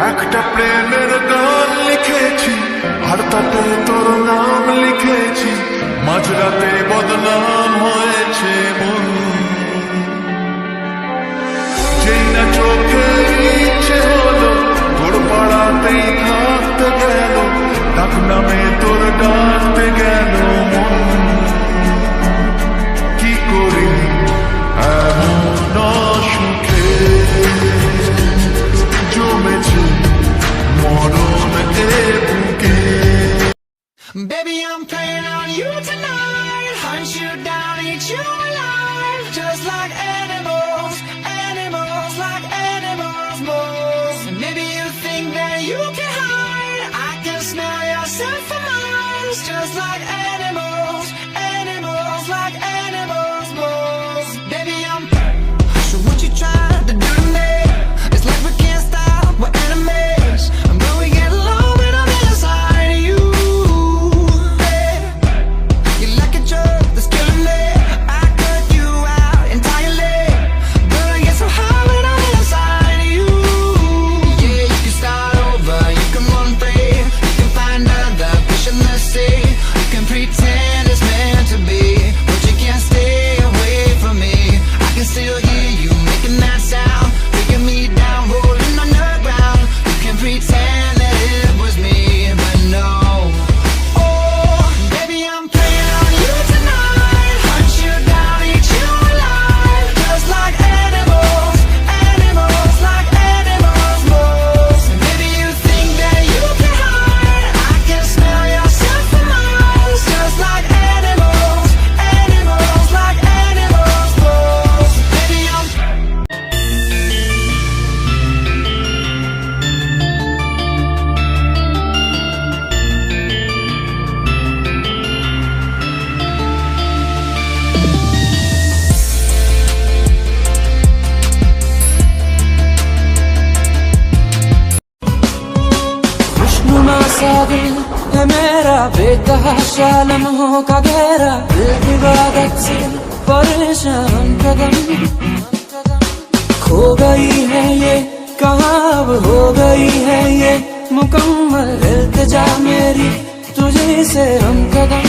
একটা প্রেমের গান লিখেছি আর তাতে তোর নাম লিখেছি, মাঝরাতে বদনাম হয়েছে মন। যেই না চোখে ইচ্ছে হলো তোর পাড়াতেই থাকতে গেল, ডাক নামে তোর ডাকতে গেল মন। কি করি এমন সুখে জমেছে মরণ এ বুকে। Baby, I'm playing on you tonight. Hunt you down, eat you alive. Just like animals, animals, like animals, moles. And maybe you think that you can hide. I can smell yourself for miles. Just like animals, animals, like animals, moles. Baby, I'm. So what you trying to do to me? It's like we can't stop, we're enemies. And when we get low, when I'm inside of you. You're like a drug that's killing me. I cut you out entirely. But I get so high when I'm inside of you. Yeah, you can start over, you can run free. You can find other fish in the sea. You can pretend it's meant to be, but you can't stay away from me. I can still hear you making that sound, breaking me down, rolling on the ground. You can pretend that it was me, but no. Oh, baby, I'm playing on you tonight. Hunt you down, eat you alive. Just like animals, animals, like animals, moles. And maybe you think that you can hide. I can smell yourself for miles. Just like animals, animals, like animals, moles. Baby, I'm. खुशनुमा सा दिल है मेरा, बेतहाशा लम्हों का गहरा, दिल की इबादत से परेशान कदम। खो गई है ये कहाँ, अब हो गई है ये मुकम्मल इल्तिजा मेरी तुझे से हम कदम।